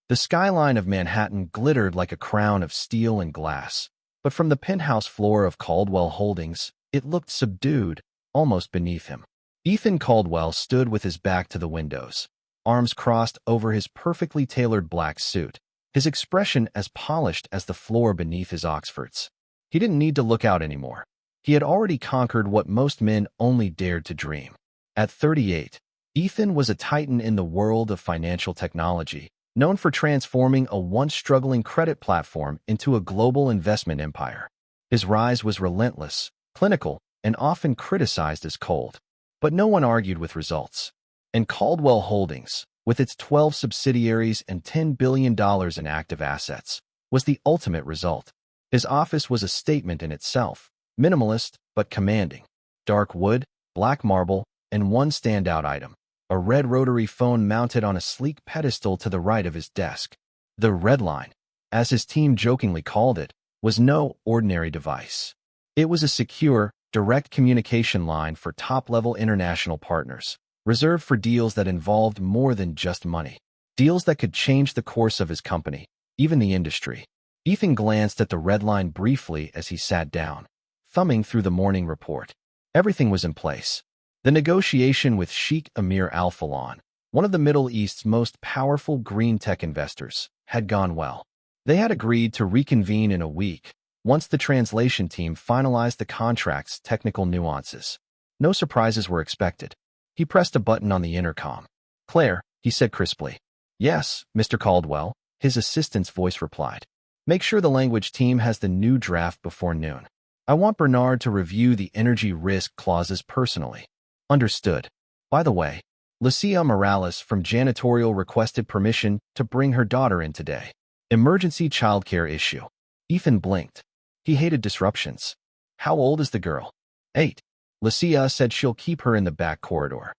The skyline of Manhattan glittered like a crown of steel and glass, but from the penthouse floor of Caldwell Holdings, it looked subdued, almost beneath him. Ethan Caldwell stood with his back to the windows, arms crossed over his perfectly tailored black suit, his expression as polished as the floor beneath his Oxfords. He didn't need to look out anymore. He had already conquered what most men only dared to dream. At 38, Ethan was a titan in the world of financial technology, known for transforming a once-struggling credit platform into a global investment empire. His rise was relentless, clinical, and often criticized as cold. But no one argued with results. And Caldwell Holdings, with its 12 subsidiaries and $10 billion in active assets, was the ultimate result. His office was a statement in itself, minimalist but commanding. Dark wood, black marble, and one standout item: a red rotary phone mounted on a sleek pedestal to the right of his desk. The Red Line, as his team jokingly called it, was no ordinary device. It was a secure, direct communication line for top-level international partners, reserved for deals that involved more than just money. Deals that could change the course of his company, even the industry. Ethan glanced at the Red Line briefly as he sat down, thumbing through the morning report. Everything was in place. The negotiation with Sheikh Emir Al Falon, one of the Middle East's most powerful green tech investors, had gone well. They had agreed to reconvene in a week, once the translation team finalized the contract's technical nuances. No surprises were expected. He pressed a button on the intercom. "Claire," he said crisply. "Yes, Mr. Caldwell," his assistant's voice replied. "Make sure the language team has the new draft before noon. I want Bernard to review the energy risk clauses personally." "Understood. By the way, Lucia Morales from janitorial requested permission to bring her daughter in today. Emergency childcare issue." Ethan blinked. He hated disruptions. "How old is the girl?" 8. Lucia said she'll keep her in the back corridor.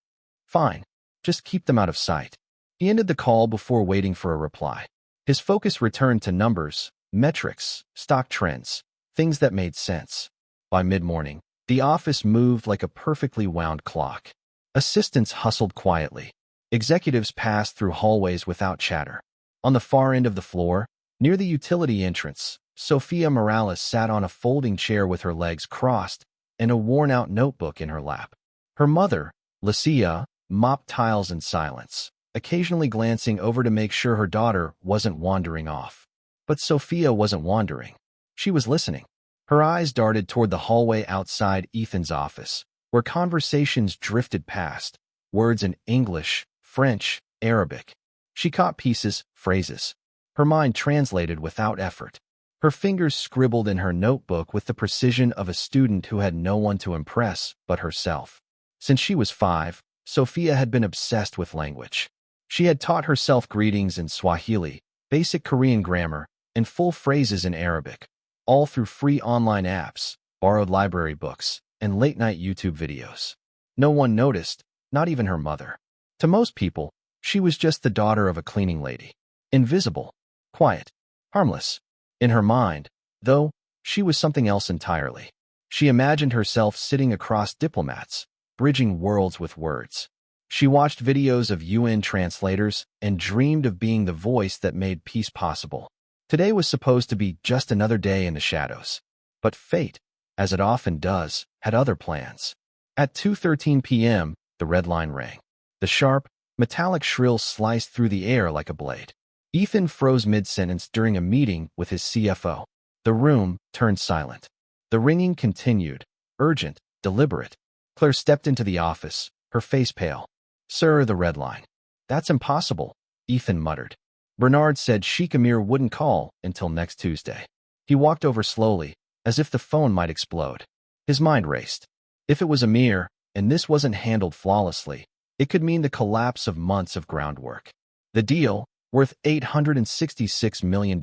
"Fine. Just keep them out of sight." He ended the call before waiting for a reply. His focus returned to numbers, metrics, stock trends, things that made sense. By mid-morning, the office moved like a perfectly wound clock. Assistants hustled quietly. Executives passed through hallways without chatter. On the far end of the floor, near the utility entrance, Sophia Morales sat on a folding chair with her legs crossed and a worn-out notebook in her lap. Her mother, Lucia, mopped tiles in silence, occasionally glancing over to make sure her daughter wasn't wandering off. But Sophia wasn't wandering. She was listening. Her eyes darted toward the hallway outside Ethan's office, where conversations drifted past, words in English, French, Arabic. She caught pieces, phrases. Her mind translated without effort. Her fingers scribbled in her notebook with the precision of a student who had no one to impress but herself. Since she was 5, Sophia had been obsessed with language. She had taught herself greetings in Swahili, basic Korean grammar, and full phrases in Arabic, all through free online apps, borrowed library books, and late-night YouTube videos. No one noticed, not even her mother. To most people, she was just the daughter of a cleaning lady. Invisible, quiet, harmless. In her mind, though, she was something else entirely. She imagined herself sitting across diplomats, bridging worlds with words. She watched videos of UN translators and dreamed of being the voice that made peace possible. Today was supposed to be just another day in the shadows. But fate, as it often does, had other plans. At 2:13 p.m., the red line rang. The sharp, metallic shrill sliced through the air like a blade. Ethan froze mid-sentence during a meeting with his CFO. The room turned silent. The ringing continued, urgent, deliberate. Claire stepped into the office, her face pale. "Sir, the red line." "That's impossible," Ethan muttered. Bernard said Sheikh Emir wouldn't call until next Tuesday. He walked over slowly, as if the phone might explode. His mind raced. If it was Emir, and this wasn't handled flawlessly, it could mean the collapse of months of groundwork. The deal, worth $866 million,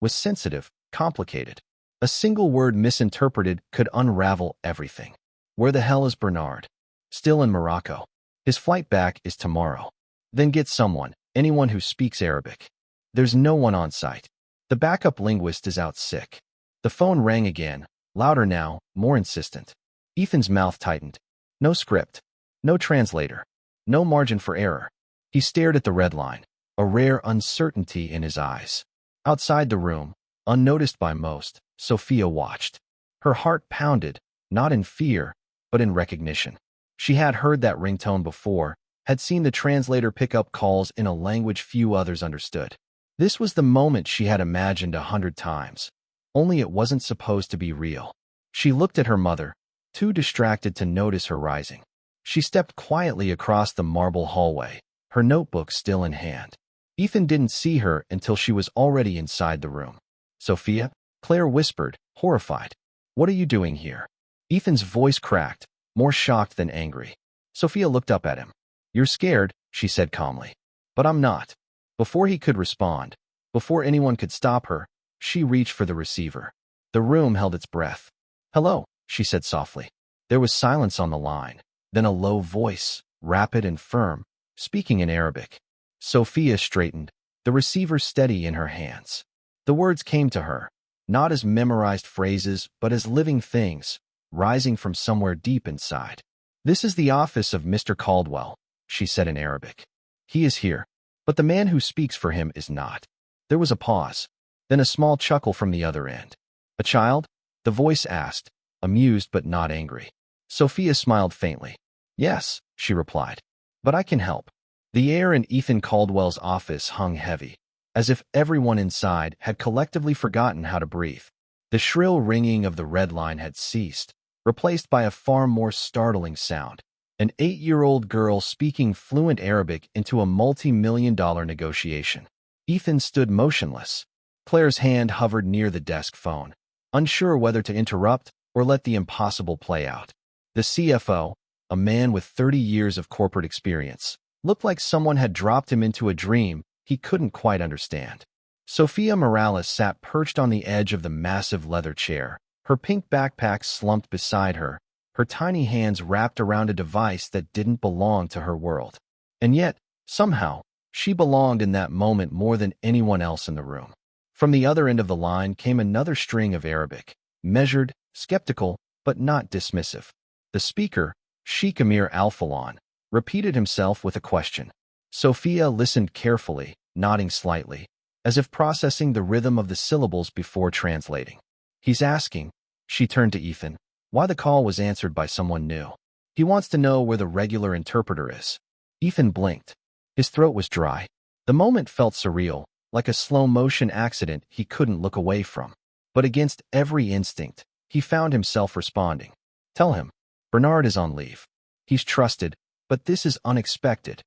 was sensitive, complicated. A single word misinterpreted could unravel everything. Where the hell is Bernard? Still in Morocco. His flight back is tomorrow. Then get someone, anyone who speaks Arabic. There's no one on site. The backup linguist is out sick. The phone rang again, louder now, more insistent. Ethan's mouth tightened. No script. No translator. No margin for error. He stared at the red line. a rare uncertainty in his eyes. Outside the room, unnoticed by most, Sophia watched. Her heart pounded, not in fear, but in recognition. She had heard that ringtone before, had seen the translator pick up calls in a language few others understood. This was the moment she had imagined 100 times, only it wasn't supposed to be real. She looked at her mother, too distracted to notice her rising. She stepped quietly across the marble hallway, her notebook still in hand. Ethan didn't see her until she was already inside the room. "Sophia?" Claire whispered, horrified. "What are you doing here?" Ethan's voice cracked, more shocked than angry. Sophia looked up at him. "You're scared," she said calmly. "But I'm not." Before he could respond, before anyone could stop her, she reached for the receiver. The room held its breath. "Hello," she said softly. There was silence on the line, then a low voice, rapid and firm, speaking in Arabic. Sophia straightened, the receiver steady in her hands. The words came to her, not as memorized phrases, but as living things, rising from somewhere deep inside. "This is the office of Mr. Caldwell," she said in Arabic. "He is here, but the man who speaks for him is not." There was a pause, then a small chuckle from the other end. "A child?" the voice asked, amused but not angry. Sophia smiled faintly. "Yes," she replied, "but I can help." The air in Ethan Caldwell's office hung heavy, as if everyone inside had collectively forgotten how to breathe. The shrill ringing of the red line had ceased, replaced by a far more startling sound. An 8-year-old girl speaking fluent Arabic into a multi-million-dollar negotiation. Ethan stood motionless. Claire's hand hovered near the desk phone, unsure whether to interrupt or let the impossible play out. The CFO, a man with 30 years of corporate experience, looked like someone had dropped him into a dream he couldn't quite understand. Sophia Morales sat perched on the edge of the massive leather chair, her pink backpack slumped beside her, her tiny hands wrapped around a device that didn't belong to her world. And yet, somehow, she belonged in that moment more than anyone else in the room. From the other end of the line came another string of Arabic, measured, skeptical, but not dismissive. The speaker, Sheikh Amir Al-Falon, repeated himself with a question. Sophia listened carefully, nodding slightly, as if processing the rhythm of the syllables before translating. "He's asking," she turned to Ethan, "why the call was answered by someone new. He wants to know where the regular interpreter is." Ethan blinked. His throat was dry. The moment felt surreal, like a slow-motion accident he couldn't look away from. But against every instinct, he found himself responding. "Tell him. Bernard is on leave. He's trusted, but this is unexpected."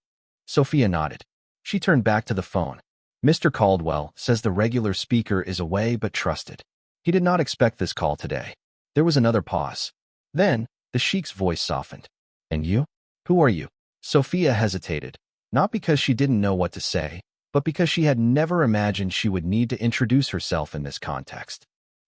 Sophia nodded. She turned back to the phone. "Mr. Caldwell says the regular speaker is away but trusted. He did not expect this call today." There was another pause. Then, the sheik's voice softened. "And you? Who are you?" Sophia hesitated, not because she didn't know what to say, but because she had never imagined she would need to introduce herself in this context.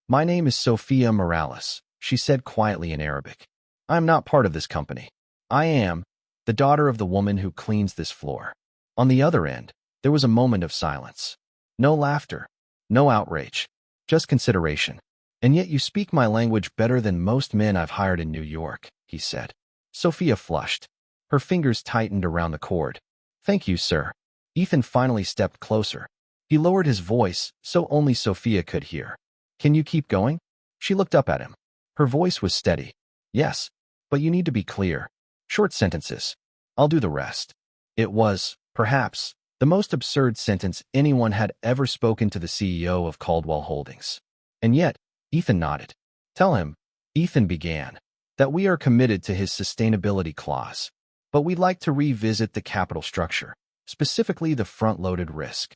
"My name is Sophia Morales," she said quietly in Arabic. "I am not part of this company. I am the daughter of the woman who cleans this floor." On the other end, there was a moment of silence. No laughter, no outrage, just consideration. "And yet you speak my language better than most men I've hired in New York," he said. Sophia flushed. Her fingers tightened around the cord. "Thank you, sir." Ethan finally stepped closer. He lowered his voice so only Sophia could hear. "Can you keep going?" She looked up at him. Her voice was steady. "Yes, but you need to be clear. Short sentences. I'll do the rest." It was, perhaps, the most absurd sentence anyone had ever spoken to the CEO of Caldwell Holdings. And yet, Ethan nodded. "Tell him," Ethan began, "that we are committed to his sustainability clause, but we'd like to revisit the capital structure, specifically the front-loaded risk."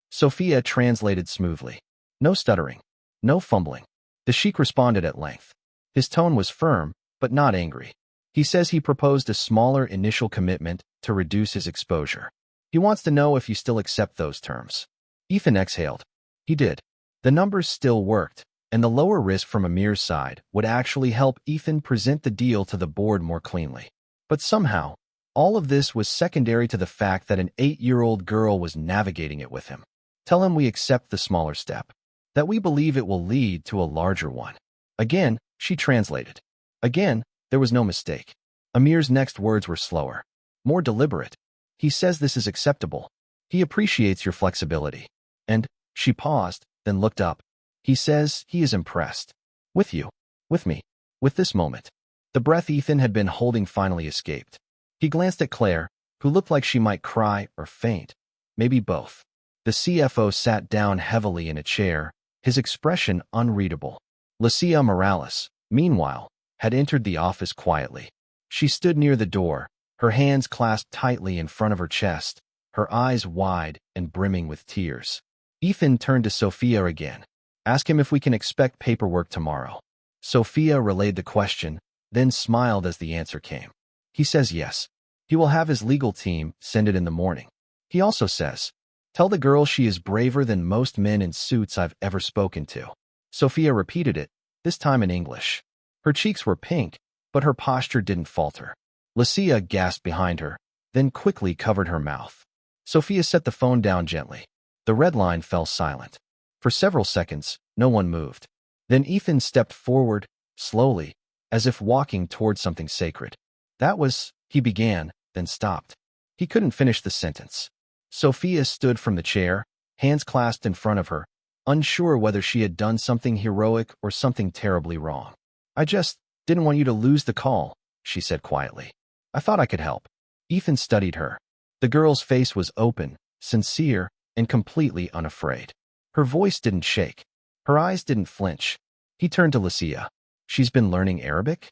Sophia translated smoothly. No stuttering, no fumbling. The sheik responded at length. His tone was firm, but not angry. He says he proposed a smaller initial commitment to reduce his exposure. He wants to know if you still accept those terms. Ethan exhaled. He did. The numbers still worked, and the lower risk from Amir's side would actually help Ethan present the deal to the board more cleanly. But somehow, all of this was secondary to the fact that an 8-year-old girl was navigating it with him. "Tell him we accept the smaller step, that we believe it will lead to a larger one." Again, she translated. Again, there was no mistake. Amir's next words were slower, more deliberate. "He says this is acceptable. He appreciates your flexibility. And she paused, then looked up. He says he is impressed. With you. With me. With this moment. The breath Ethan had been holding finally escaped. He glanced at Claire, who looked like she might cry or faint. Maybe both. The CFO sat down heavily in a chair, his expression unreadable. Lucia Morales, meanwhile, had entered the office quietly. She stood near the door, her hands clasped tightly in front of her chest, her eyes wide and brimming with tears. Ethan turned to Sophia again. Ask him if we can expect paperwork tomorrow. Sophia relayed the question, then smiled as the answer came. He says yes. He will have his legal team send it in the morning. He also says, tell the girl she is braver than most men in suits I've ever spoken to. Sophia repeated it, this time in English. Her cheeks were pink, but her posture didn't falter. Lucia gasped behind her, then quickly covered her mouth. Sophia set the phone down gently. The red line fell silent. For several seconds, no one moved. Then Ethan stepped forward, slowly, as if walking toward something sacred. That was, he began, then stopped. He couldn't finish the sentence. Sophia stood from the chair, hands clasped in front of her, unsure whether she had done something heroic or something terribly wrong. I just didn't want you to lose the call, she said quietly. I thought I could help. Ethan studied her. The girl's face was open, sincere, and completely unafraid. Her voice didn't shake. Her eyes didn't flinch. He turned to Lucia. She's been learning Arabic?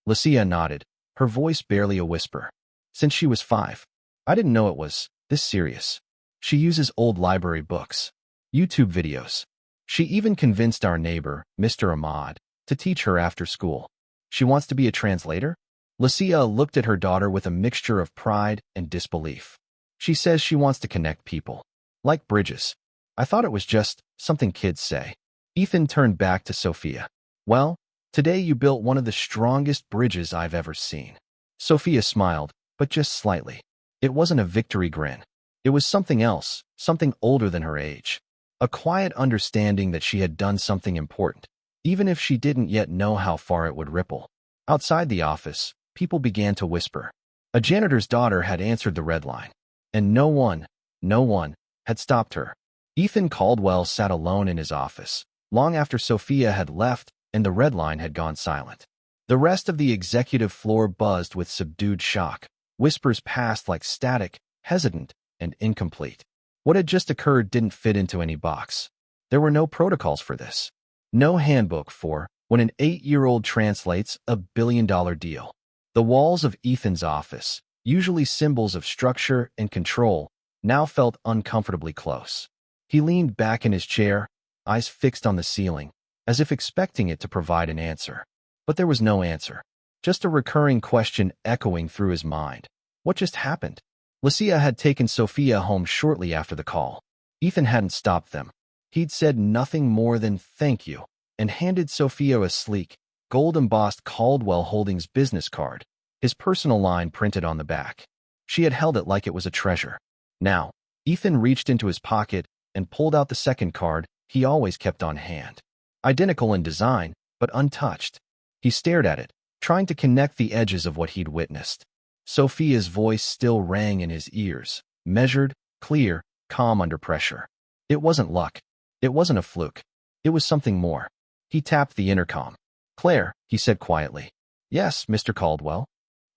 Lucia nodded, her voice barely a whisper. Since she was 5. I didn't know it was this serious. She uses old library books, YouTube videos. She even convinced our neighbor, Mr. Ahmad, to teach her after school. She wants to be a translator? Lucia looked at her daughter with a mixture of pride and disbelief. She says she wants to connect people. Like bridges. I thought it was just something kids say. Ethan turned back to Sophia. Well, today you built one of the strongest bridges I've ever seen. Sophia smiled, but just slightly. It wasn't a victory grin. It was something else, something older than her age. A quiet understanding that she had done something important, even if she didn't yet know how far it would ripple. Outside the office, people began to whisper. A janitor's daughter had answered the red line, and no one had stopped her. Ethan Caldwell sat alone in his office, long after Sophia had left and the red line had gone silent. The rest of the executive floor buzzed with subdued shock. Whispers passed like static, hesitant, and incomplete. What had just occurred didn't fit into any box. There were no protocols for this. No handbook for when an 8-year-old translates a billion-dollar deal. The walls of Ethan's office, usually symbols of structure and control, now felt uncomfortably close. He leaned back in his chair, eyes fixed on the ceiling, as if expecting it to provide an answer. But there was no answer. Just a recurring question echoing through his mind. What just happened? Lucia had taken Sophia home shortly after the call. Ethan hadn't stopped them. He'd said nothing more than thank you, and handed Sophia a sleek, gold-embossed Caldwell Holdings business card, his personal line printed on the back. She had held it like it was a treasure. Now, Ethan reached into his pocket and pulled out the second card he always kept on hand. Identical in design, but untouched. He stared at it, trying to connect the edges of what he'd witnessed. Sophia's voice still rang in his ears, measured, clear, calm under pressure. It wasn't luck. It wasn't a fluke. It was something more. He tapped the intercom. Claire, he said quietly. Yes, Mr. Caldwell.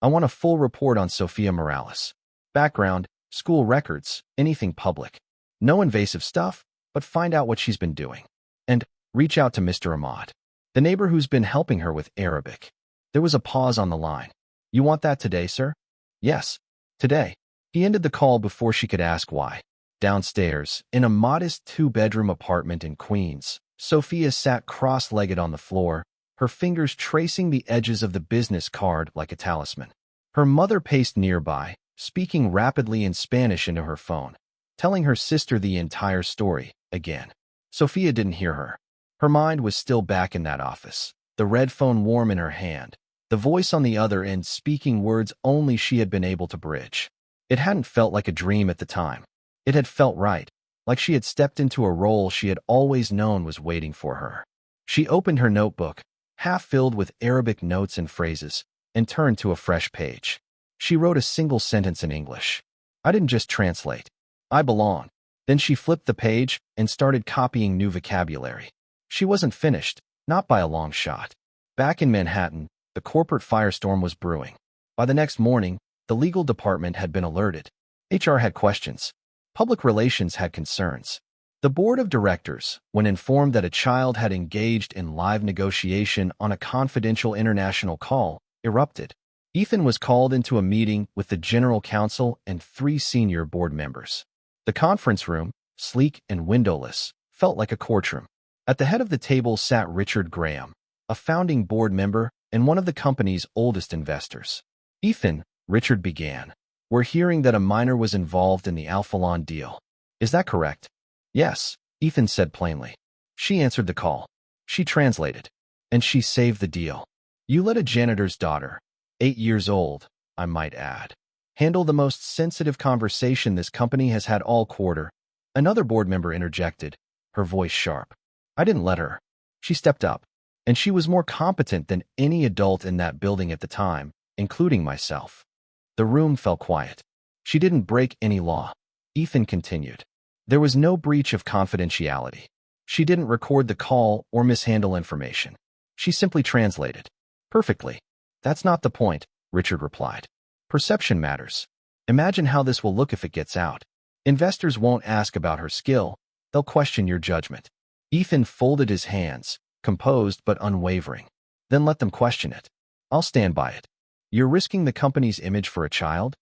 I want a full report on Sophia Morales. Background, school records, anything public. No invasive stuff, but find out what she's been doing. And reach out to Mr. Ahmad, the neighbor who's been helping her with Arabic. There was a pause on the line. You want that today, sir? Yes, today. He ended the call before she could ask why. Downstairs, in a modest 2-bedroom apartment in Queens, Sophia sat cross-legged on the floor, her fingers tracing the edges of the business card like a talisman. Her mother paced nearby, speaking rapidly in Spanish into her phone, telling her sister the entire story, again. Sophia didn't hear her. Her mind was still back in that office, the red phone warm in her hand, the voice on the other end speaking words only she had been able to bridge. It hadn't felt like a dream at the time. It had felt right, like she had stepped into a role she had always known was waiting for her. She opened her notebook, half filled with Arabic notes and phrases, and turned to a fresh page. She wrote a single sentence in English. I didn't just translate. I belong. Then she flipped the page and started copying new vocabulary. She wasn't finished, not by a long shot. Back in Manhattan, the corporate firestorm was brewing. By the next morning, the legal department had been alerted. HR had questions. Public relations had concerns. The board of directors, when informed that a child had engaged in live negotiation on a confidential international call, erupted. Ethan was called into a meeting with the general counsel and 3 senior board members. The conference room, sleek and windowless, felt like a courtroom. At the head of the table sat Richard Graham, a founding board member and one of the company's oldest investors. Ethan, Richard began, we're hearing that a minor was involved in the Alphalon deal. Is that correct? Yes, Ethan said plainly. She answered the call. She translated. And she saved the deal. You let a janitor's daughter, 8 years old, I might add, handle the most sensitive conversation this company has had all quarter. Another board member interjected, her voice sharp. I didn't let her. She stepped up, and she was more competent than any adult in that building at the time, including myself. The room fell quiet. She didn't break any law. Ethan continued. There was no breach of confidentiality. She didn't record the call or mishandle information. She simply translated. Perfectly. That's not the point, Richard replied. Perception matters. Imagine how this will look if it gets out. Investors won't ask about her skill. They'll question your judgment. Ethan folded his hands, composed but unwavering. Then let them question it. I'll stand by it. You're risking the company's image for a child?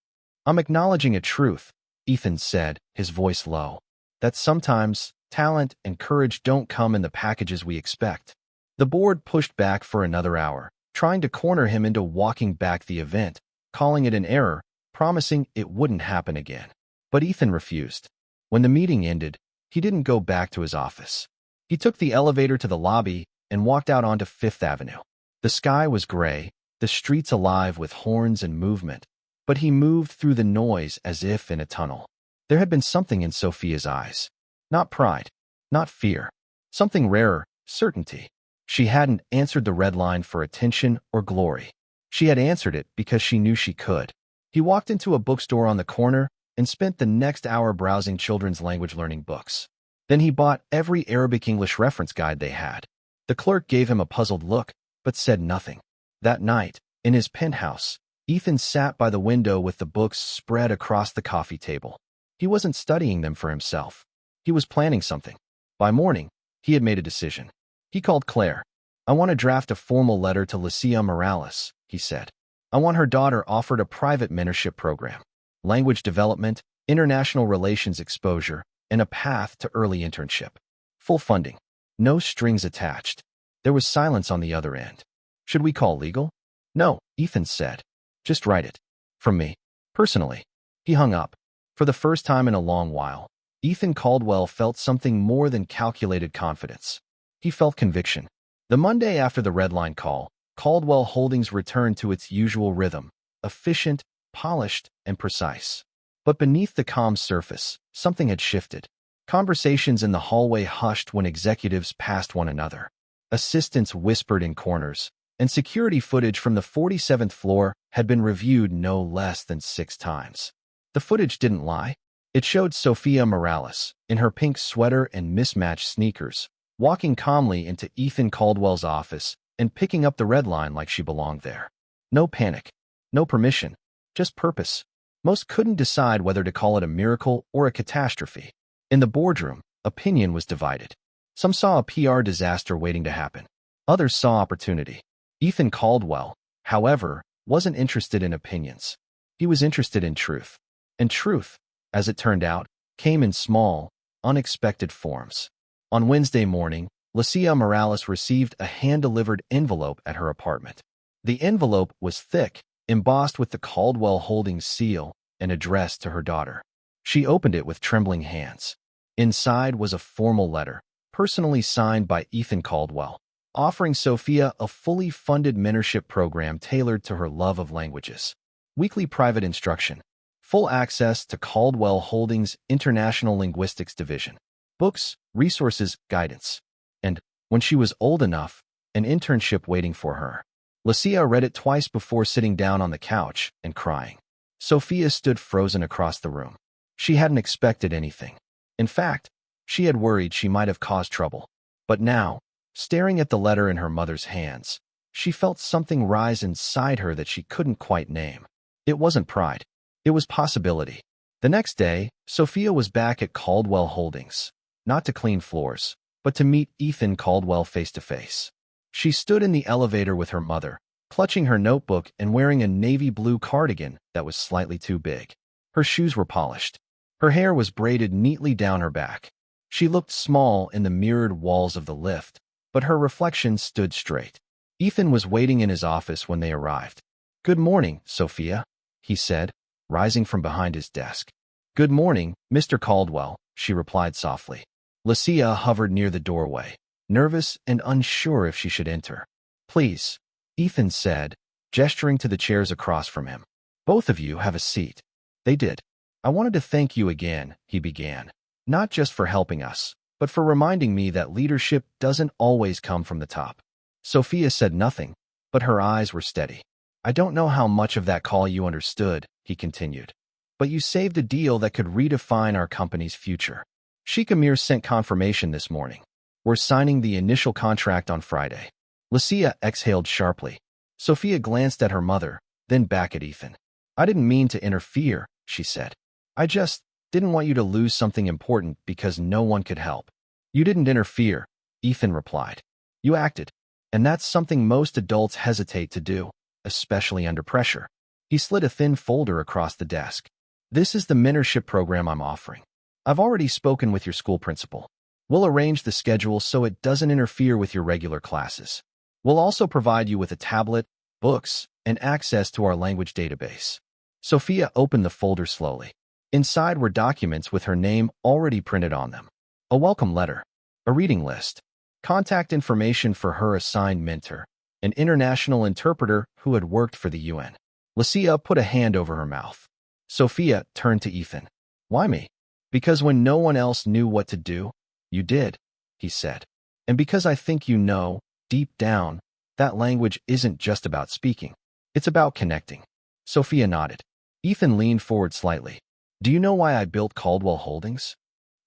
I'm acknowledging a truth, Ethan said, his voice low. That sometimes talent and courage don't come in the packages we expect. The board pushed back for another hour, trying to corner him into walking back the event, calling it an error, promising it wouldn't happen again. But Ethan refused. When the meeting ended, he didn't go back to his office. He took the elevator to the lobby and walked out onto Fifth Avenue. The sky was gray, the streets alive with horns and movement, but he moved through the noise as if in a tunnel. There had been something in Sophia's eyes. Not pride, not fear. Something rarer, certainty. She hadn't answered the red line for attention or glory. She had answered it because she knew she could. He walked into a bookstore on the corner and spent the next hour browsing children's language learning books. Then he bought every Arabic-English reference guide they had. The clerk gave him a puzzled look, but said nothing. That night, in his penthouse, Ethan sat by the window with the books spread across the coffee table. He wasn't studying them for himself. He was planning something. By morning, he had made a decision. He called Claire. I want to draft a formal letter to Lucia Morales, he said. I want her daughter offered a private mentorship program, language development, international relations exposure, and a path to early internship. Full funding. No strings attached. There was silence on the other end. Should we call legal? No, Ethan said. Just write it. From me. Personally. He hung up. For the first time in a long while, Ethan Caldwell felt something more than calculated confidence. He felt conviction. The Monday after the red line call, Caldwell Holdings returned to its usual rhythm, efficient, polished, and precise. But beneath the calm surface, something had shifted. Conversations in the hallway hushed when executives passed one another. Assistants whispered in corners, and security footage from the 47th floor had been reviewed no less than 6 times. The footage didn't lie. It showed Sophia Morales, in her pink sweater and mismatched sneakers, walking calmly into Ethan Caldwell's office and picking up the red line like she belonged there. No panic, no permission, just purpose. Most couldn't decide whether to call it a miracle or a catastrophe. In the boardroom, opinion was divided. Some saw a PR disaster waiting to happen. Others saw opportunity. Ethan Caldwell, however, wasn't interested in opinions. He was interested in truth. And truth, as it turned out, came in small, unexpected forms. On Wednesday morning, Lucia Morales received a hand-delivered envelope at her apartment. The envelope was thick, embossed with the Caldwell Holdings seal and addressed to her daughter. She opened it with trembling hands. Inside was a formal letter, personally signed by Ethan Caldwell, offering Sophia a fully funded mentorship program tailored to her love of languages. Weekly private instruction. Full access to Caldwell Holdings' International Linguistics Division. Books, resources, guidance. And, when she was old enough, an internship waiting for her. Lucia read it twice before sitting down on the couch and crying. Sophia stood frozen across the room. She hadn't expected anything. In fact, she had worried she might have caused trouble. But now, staring at the letter in her mother's hands, she felt something rise inside her that she couldn't quite name. It wasn't pride. It was possibility. The next day, Sophia was back at Caldwell Holdings, not to clean floors, but to meet Ethan Caldwell face to face. She stood in the elevator with her mother, clutching her notebook and wearing a navy blue cardigan that was slightly too big. Her shoes were polished. Her hair was braided neatly down her back. She looked small in the mirrored walls of the lift, but her reflection stood straight. Ethan was waiting in his office when they arrived. "Good morning, Sophia," he said, rising from behind his desk. "Good morning, Mr. Caldwell," she replied softly. Lucia hovered near the doorway, nervous and unsure if she should enter. "Please," Ethan said, gesturing to the chairs across from him. "Both of you have a seat." They did. "I wanted to thank you again," he began, "not just for helping us, but for reminding me that leadership doesn't always come from the top." Sophia said nothing, but her eyes were steady. "I don't know how much of that call you understood," he continued, "but you saved a deal that could redefine our company's future. Sheikh Amir sent confirmation this morning. We're signing the initial contract on Friday." Lucia exhaled sharply. Sophia glanced at her mother, then back at Ethan. "I didn't mean to interfere," she said. "I just didn't want you to lose something important because no one could help." "You didn't interfere," Ethan replied. "You acted. And that's something most adults hesitate to do, especially under pressure." He slid a thin folder across the desk. "This is the mentorship program I'm offering. I've already spoken with your school principal. We'll arrange the schedule so it doesn't interfere with your regular classes. We'll also provide you with a tablet, books, and access to our language database." Sophia opened the folder slowly. Inside were documents with her name already printed on them. A welcome letter, a reading list, contact information for her assigned mentor, an international interpreter who had worked for the UN. Lucia put a hand over her mouth. Sophia turned to Ethan. "Why me?" "Because when no one else knew what to do, you did," he said. "And because I think you know, deep down, that language isn't just about speaking. It's about connecting." Sophia nodded. Ethan leaned forward slightly. "Do you know why I built Caldwell Holdings?"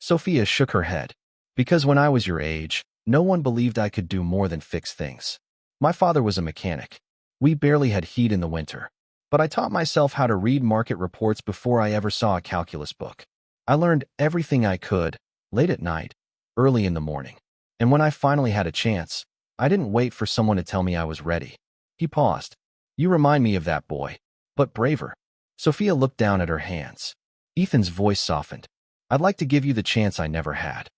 Sophia shook her head. "Because when I was your age, no one believed I could do more than fix things. My father was a mechanic. We barely had heat in the winter. But I taught myself how to read market reports before I ever saw a calculus book. I learned everything I could, late at night, early in the morning. And when I finally had a chance, I didn't wait for someone to tell me I was ready." He paused. "You remind me of that boy, but braver." Sophia looked down at her hands. Ethan's voice softened. "I'd like to give you the chance I never had."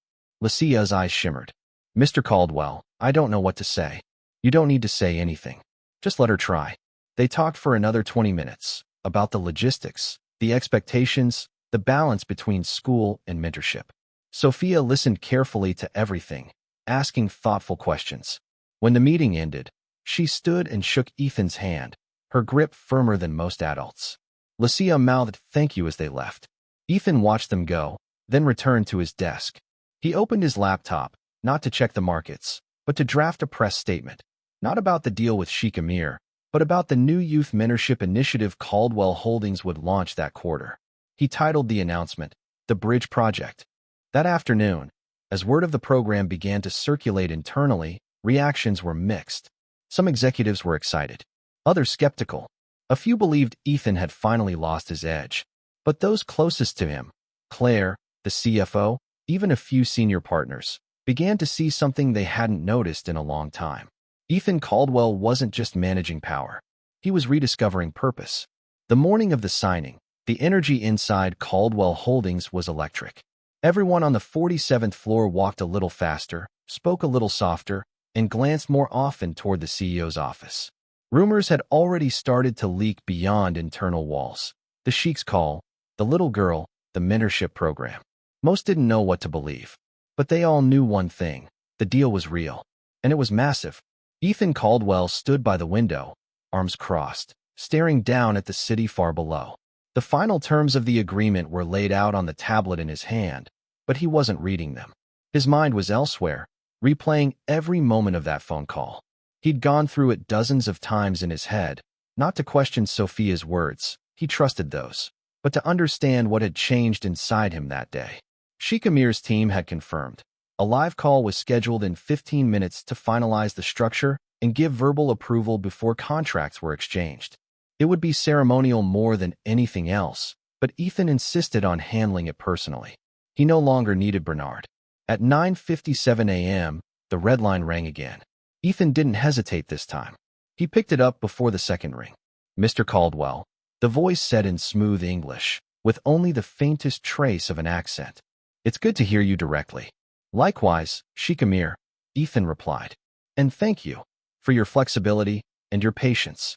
Lucia's eyes shimmered. "Mr. Caldwell, I don't know what to say." "You don't need to say anything. Just let her try." They talked for another 20 minutes, about the logistics, the expectations, the balance between school and mentorship. Sophia listened carefully to everything, asking thoughtful questions. When the meeting ended, she stood and shook Ethan's hand, her grip firmer than most adults. Lucia mouthed thank you as they left. Ethan watched them go, then returned to his desk. He opened his laptop, not to check the markets, but to draft a press statement, not about the deal with Sheikh Amir, but about the new youth mentorship initiative Caldwell Holdings would launch that quarter. He titled the announcement, "The Bridge Project." That afternoon, as word of the program began to circulate internally, reactions were mixed. Some executives were excited, others skeptical. A few believed Ethan had finally lost his edge. But those closest to him, Claire, the CFO, even a few senior partners, began to see something they hadn't noticed in a long time. Ethan Caldwell wasn't just managing power. He was rediscovering purpose. The morning of the signing, the energy inside Caldwell Holdings was electric. Everyone on the 47th floor walked a little faster, spoke a little softer, and glanced more often toward the CEO's office. Rumors had already started to leak beyond internal walls. The Sheikh's call, the little girl, the mentorship program. Most didn't know what to believe. But they all knew one thing. The deal was real. And it was massive. Ethan Caldwell stood by the window, arms crossed, staring down at the city far below. The final terms of the agreement were laid out on the tablet in his hand, but he wasn't reading them. His mind was elsewhere, replaying every moment of that phone call. He'd gone through it dozens of times in his head, not to question Sophia's words. He trusted those. but to understand what had changed inside him that day. Sheikh Amir's team had confirmed. A live call was scheduled in 15 minutes to finalize the structure and give verbal approval before contracts were exchanged. It would be ceremonial more than anything else, but Ethan insisted on handling it personally. He no longer needed Bernard. At 9:57 a.m., the red line rang again. Ethan didn't hesitate this time. He picked it up before the second ring. "Mr. Caldwell," the voice said in smooth English, with only the faintest trace of an accent. "It's good to hear you directly." "Likewise, Sheikh Amir," Ethan replied. "And thank you for your flexibility and your patience."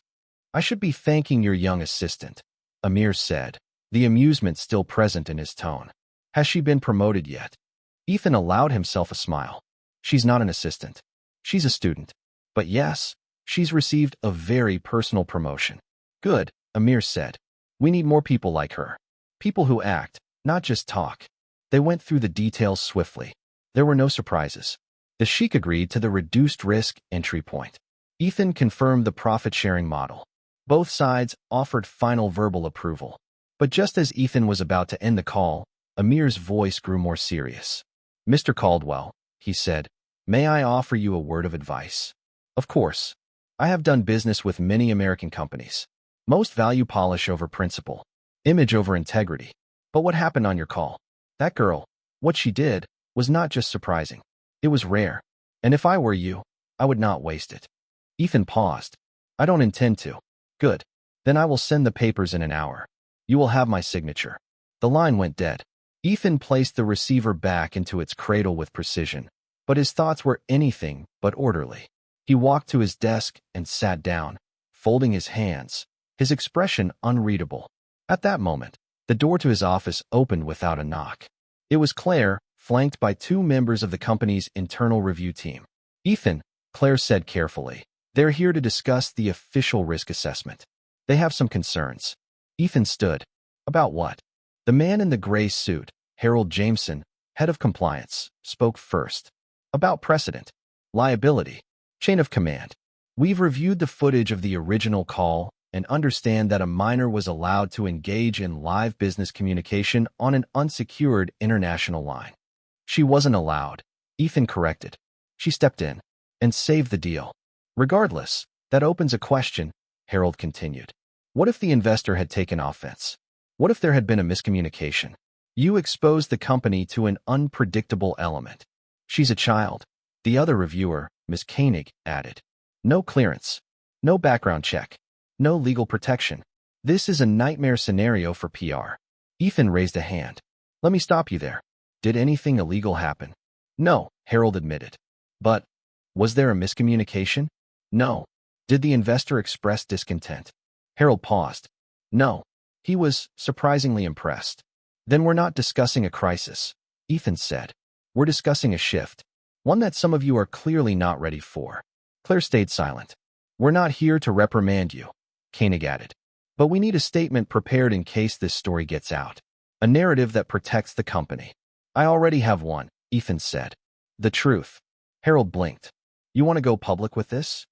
"I should be thanking your young assistant," Amir said, the amusement still present in his tone. "Has she been promoted yet?" Ethan allowed himself a smile. "She's not an assistant. She's a student. But yes, she's received a very personal promotion." "Good," Amir said. "We need more people like her. People who act, not just talk." They went through the details swiftly. There were no surprises. The Sheikh agreed to the reduced risk entry point. Ethan confirmed the profit-sharing model. Both sides offered final verbal approval. But just as Ethan was about to end the call, Amir's voice grew more serious. "Mr. Caldwell," he said, "may I offer you a word of advice?" "Of course. I have done business with many American companies. Most value polish over principle, image over integrity. But what happened on your call? That girl, what she did, was not just surprising. It was rare. And if I were you, I would not waste it." Ethan paused. "I don't intend to." "Good. Then I will send the papers in an hour. You will have my signature." The line went dead. Ethan placed the receiver back into its cradle with precision, but his thoughts were anything but orderly. He walked to his desk and sat down, folding his hands, his expression unreadable. At that moment, the door to his office opened without a knock. It was Claire, flanked by two members of the company's internal review team. "Ethan," Claire said carefully, "they're here to discuss the official risk assessment. They have some concerns." Ethan stood. "About what?" The man in the gray suit, Harold Jameson, head of compliance, spoke first. "About precedent, liability, chain of command. We've reviewed the footage of the original call and understand that a minor was allowed to engage in live business communication on an unsecured international line." "She wasn't allowed," Ethan corrected. "She stepped in and saved the deal." "Regardless, that opens a question," Harold continued. "What if the investor had taken offense? What if there had been a miscommunication? You exposed the company to an unpredictable element." "She's a child," the other reviewer, Ms. Koenig, added. "No clearance, no background check, no legal protection. This is a nightmare scenario for PR." Ethan raised a hand. "Let me stop you there. Did anything illegal happen?" "No," Harold admitted. "But was there a miscommunication?" "No." "Did the investor express discontent?" Harold paused. "No. He was surprisingly impressed." "Then we're not discussing a crisis," Ethan said. "We're discussing a shift, one that some of you are clearly not ready for." Claire stayed silent. "We're not here to reprimand you," Koenig added. "But we need a statement prepared in case this story gets out. A narrative that protects the company." "I already have one," Ethan said. "The truth." Harold blinked. "You want to go public with this?"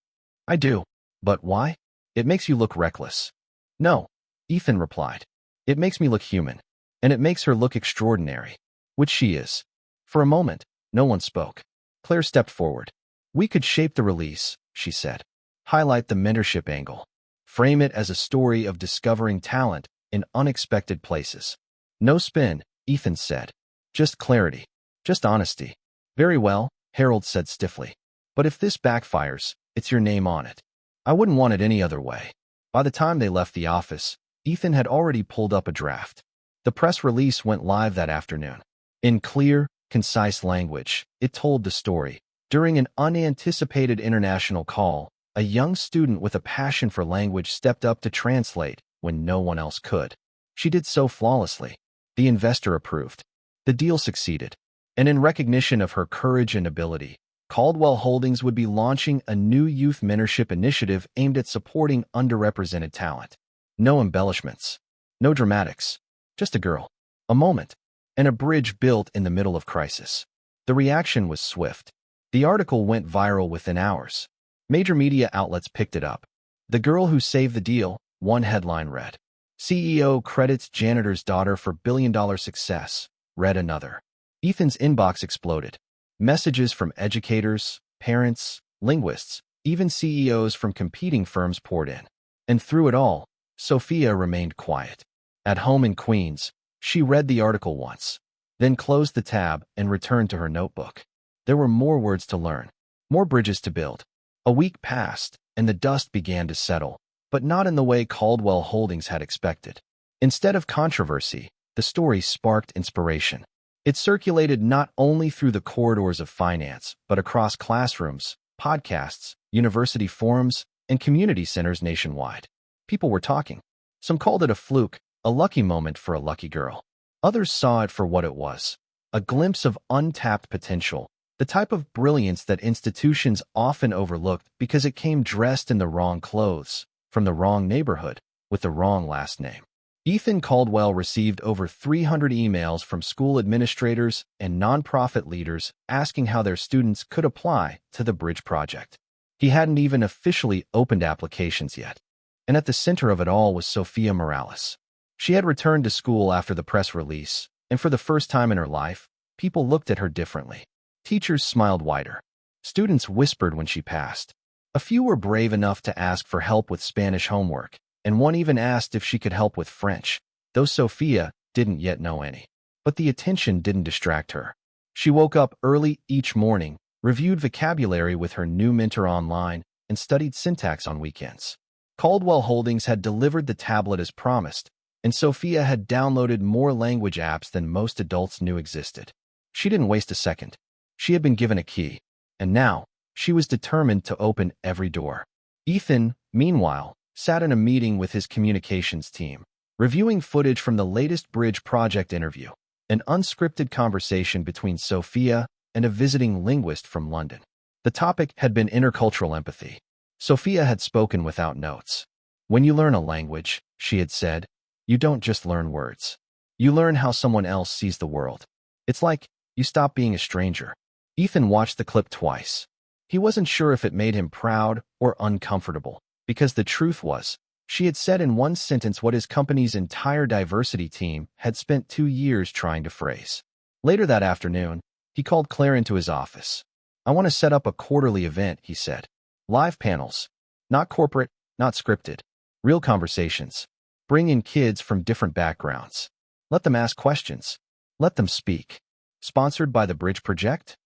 "I do." "But why?" "It makes you look reckless." "No," Ethan replied. "It makes me look human. And it makes her look extraordinary." "Which she is." For a moment, no one spoke. Claire stepped forward. "We could shape the release," she said. "Highlight the mentorship angle. Frame it as a story of discovering talent in unexpected places." "No spin," Ethan said. "Just clarity. Just honesty." "Very well," Harold said stiffly. "But if this backfires, it's your name on it." "I wouldn't want it any other way." By the time they left the office, Ethan had already pulled up a draft. The press release went live that afternoon. In clear, concise language, it told the story. During an unanticipated international call, a young student with a passion for language stepped up to translate when no one else could. She did so flawlessly. The investor approved. The deal succeeded. And in recognition of her courage and ability, Caldwell Holdings would be launching a new youth mentorship initiative aimed at supporting underrepresented talent. No embellishments. No dramatics. Just a girl, a moment, and a bridge built in the middle of crisis. The reaction was swift. The article went viral within hours. Major media outlets picked it up. "The girl who saved the deal," one headline read. CEO credits janitor's daughter for billion-dollar success, read another. Ethan's inbox exploded. Messages from educators, parents, linguists, even CEOs from competing firms poured in. And through it all, Sophia remained quiet. At home in Queens, she read the article once, then closed the tab and returned to her notebook. There were more words to learn, more bridges to build. A week passed, and the dust began to settle, but not in the way Caldwell Holdings had expected. Instead of controversy, the story sparked inspiration. It circulated not only through the corridors of finance, but across classrooms, podcasts, university forums, and community centers nationwide. People were talking. Some called it a fluke, a lucky moment for a lucky girl. Others saw it for what it was, a glimpse of untapped potential, the type of brilliance that institutions often overlooked because it came dressed in the wrong clothes, from the wrong neighborhood, with the wrong last name. Ethan Caldwell received over 300 emails from school administrators and nonprofit leaders asking how their students could apply to the Bridge Project. He hadn't even officially opened applications yet. And at the center of it all was Sophia Morales. She had returned to school after the press release, and for the first time in her life, people looked at her differently. Teachers smiled wider. Students whispered when she passed. A few were brave enough to ask for help with Spanish homework, and one even asked if she could help with French, though Sophia didn't yet know any. But the attention didn't distract her. She woke up early each morning, reviewed vocabulary with her new mentor online, and studied syntax on weekends. Caldwell Holdings had delivered the tablet as promised, and Sophia had downloaded more language apps than most adults knew existed. She didn't waste a second. She had been given a key, and now she was determined to open every door. Ethan, meanwhile, sat in a meeting with his communications team, reviewing footage from the latest Bridge Project interview, an unscripted conversation between Sophia and a visiting linguist from London. The topic had been intercultural empathy. Sophia had spoken without notes. When you learn a language, she had said, you don't just learn words. You learn how someone else sees the world. It's like you stop being a stranger. Ethan watched the clip twice. He wasn't sure if it made him proud or uncomfortable, because the truth was, she had said in one sentence what his company's entire diversity team had spent 2 years trying to phrase. Later that afternoon, he called Claire into his office. I want to set up a quarterly event, he said. Live panels. Not corporate, not scripted. Real conversations. Bring in kids from different backgrounds. Let them ask questions. Let them speak. Sponsored by the Bridge Project?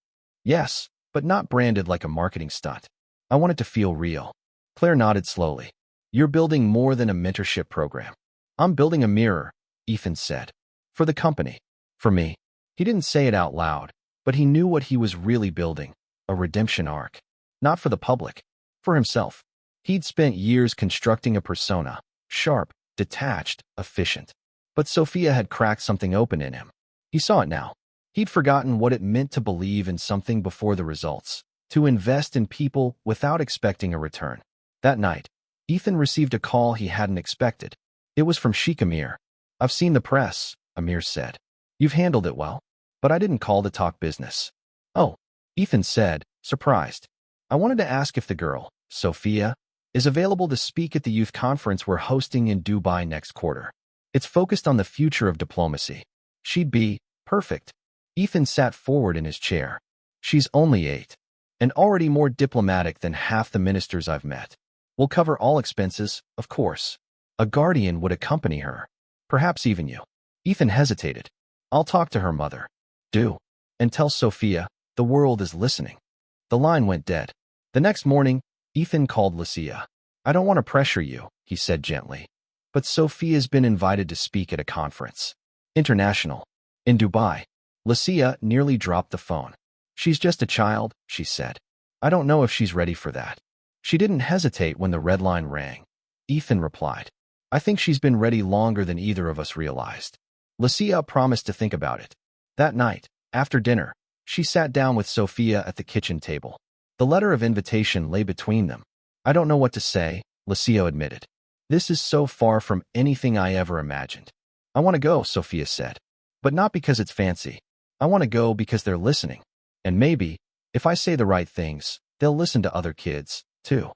Yes, but not branded like a marketing stunt. I want it to feel real. Claire nodded slowly. You're building more than a mentorship program. I'm building a mirror, Ethan said. For the company. For me. He didn't say it out loud, but he knew what he was really building. A redemption arc. Not for the public. For himself. He'd spent years constructing a persona. Sharp, detached, efficient. But Sophia had cracked something open in him. He saw it now. He'd forgotten what it meant to believe in something before the results, to invest in people without expecting a return. That night, Ethan received a call he hadn't expected. It was from Sheikh Amir. I've seen the press, Amir said. You've handled it well, but I didn't call to talk business. Oh, Ethan said, surprised. I wanted to ask if the girl, Sophia, is available to speak at the youth conference we're hosting in Dubai next quarter. It's focused on the future of diplomacy. She'd be perfect. Ethan sat forward in his chair. She's only 8, and already more diplomatic than half the ministers I've met. We'll cover all expenses, of course. A guardian would accompany her. Perhaps even you. Ethan hesitated. I'll talk to her mother. Do. And tell Sophia, the world is listening. The line went dead. The next morning, Ethan called Lucia. I don't want to pressure you, he said gently. But Sophia's been invited to speak at a conference. International. In Dubai. Lucia nearly dropped the phone. She's just a child, she said. I don't know if she's ready for that. She didn't hesitate when the red line rang. Ethan replied. I think she's been ready longer than either of us realized. Lucia promised to think about it. That night, after dinner, she sat down with Sophia at the kitchen table. The letter of invitation lay between them. I don't know what to say, Lucia admitted. This is so far from anything I ever imagined. I want to go, Sophia said. But not because it's fancy. I want to go because they're listening. And maybe, if I say the right things, they'll listen to other kids, too.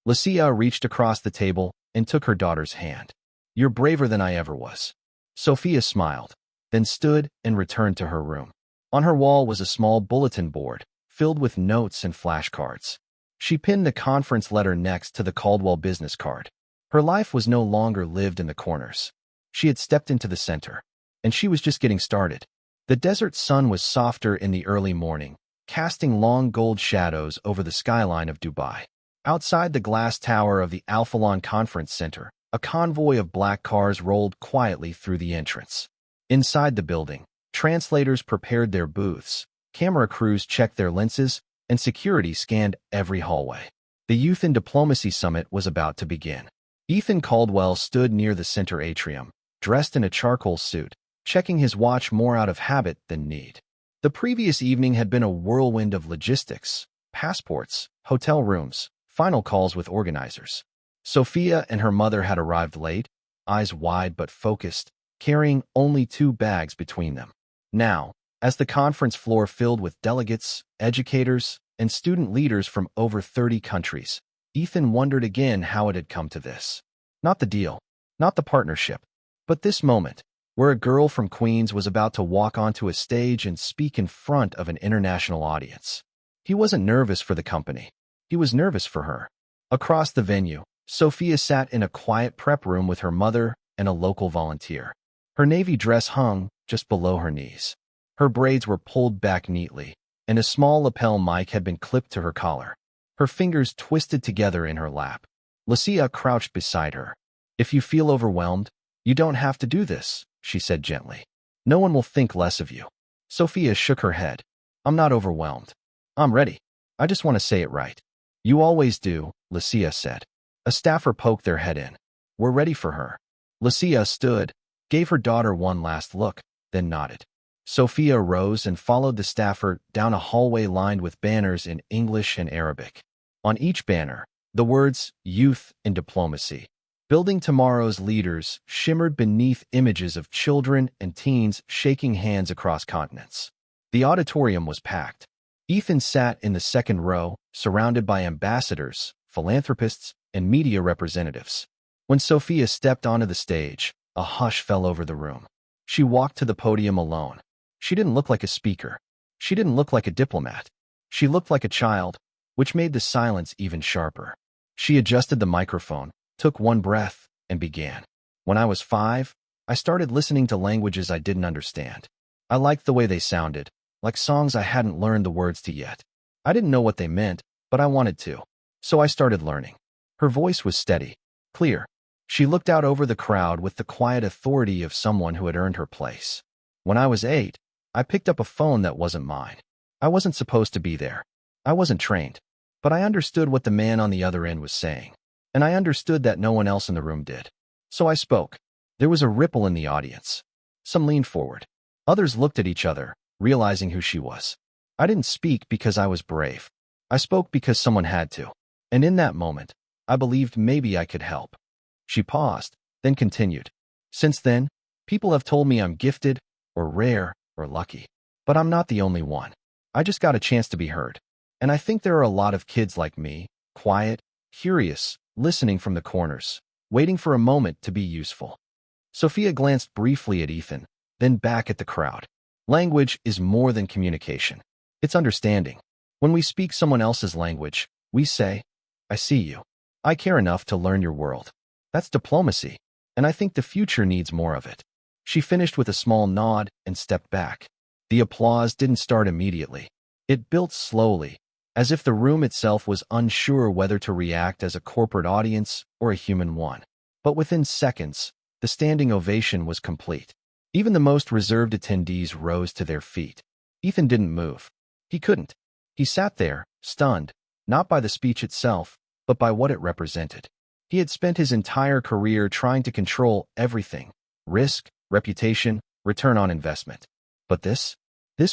Lucia reached across the table and took her daughter's hand. You're braver than I ever was. Sophia smiled, then stood and returned to her room. On her wall was a small bulletin board, filled with notes and flashcards. She pinned the conference letter next to the Caldwell business card. Her life was no longer lived in the corners. She had stepped into the center, and she was just getting started. The desert sun was softer in the early morning, casting long gold shadows over the skyline of Dubai. Outside the glass tower of the Alphalon Conference Center, a convoy of black cars rolled quietly through the entrance. Inside the building, translators prepared their booths, camera crews checked their lenses, and security scanned every hallway. The Youth in Diplomacy Summit was about to begin. Ethan Caldwell stood near the center atrium, dressed in a charcoal suit, checking his watch more out of habit than need. The previous evening had been a whirlwind of logistics, passports, hotel rooms, final calls with organizers. Sophia and her mother had arrived late, eyes wide but focused, carrying only 2 bags between them. Now, as the conference floor filled with delegates, educators, and student leaders from over 30 countries, Ethan wondered again how it had come to this. Not the deal, not the partnership, but this moment, where a girl from Queens was about to walk onto a stage and speak in front of an international audience. He wasn't nervous for the company. He was nervous for her. Across the venue, Sophia sat in a quiet prep room with her mother and a local volunteer. Her navy dress hung just below her knees. Her braids were pulled back neatly, and a small lapel mic had been clipped to her collar. Her fingers twisted together in her lap. Lucia crouched beside her. "If you feel overwhelmed, you don't have to do this," she said gently. "No one will think less of you." Sophia shook her head. "I'm not overwhelmed. I'm ready. I just want to say it right." "You always do," Lucia said. A staffer poked their head in. "We're ready for her." Lucia stood, gave her daughter one last look, then nodded. Sophia rose and followed the staffer down a hallway lined with banners in English and Arabic. On each banner, the words "Youth in Diplomacy, Building Tomorrow's Leaders" shimmered beneath images of children and teens shaking hands across continents. The auditorium was packed. Ethan sat in the second row, surrounded by ambassadors, philanthropists, and media representatives. When Sophia stepped onto the stage, a hush fell over the room. She walked to the podium alone. She didn't look like a speaker. She didn't look like a diplomat. She looked like a child, which made the silence even sharper. She adjusted the microphone, took one breath, and began. "When I was 5, I started listening to languages I didn't understand. I liked the way they sounded, like songs I hadn't learned the words to yet. I didn't know what they meant, but I wanted to. So I started learning." Her voice was steady, clear. She looked out over the crowd with the quiet authority of someone who had earned her place. "When I was 8, I picked up a phone that wasn't mine. I wasn't supposed to be there. I wasn't trained. But I understood what the man on the other end was saying. And I understood that no one else in the room did. So I spoke." There was a ripple in the audience. Some leaned forward. Others looked at each other, realizing who she was. "I didn't speak because I was brave. I spoke because someone had to. And in that moment, I believed maybe I could help." She paused, then continued. "Since then, people have told me I'm gifted, or rare, or lucky. But I'm not the only one. I just got a chance to be heard. And I think there are a lot of kids like me, quiet, curious, listening from the corners, waiting for a moment to be useful." Sophia glanced briefly at Ethan, then back at the crowd. Language is more than communication. It's understanding. When we speak someone else's language, we say, "I see you. I care enough to learn your world." That's diplomacy, and I think the future needs more of it. She finished with a small nod and stepped back. The applause didn't start immediately. It built slowly, as if the room itself was unsure whether to react as a corporate audience or a human one. But within seconds, the standing ovation was complete. Even the most reserved attendees rose to their feet. Ethan didn't move. He couldn't. He sat there, stunned, not by the speech itself, but by what it represented. He had spent his entire career trying to control everything: risk, reputation, return on investment. But this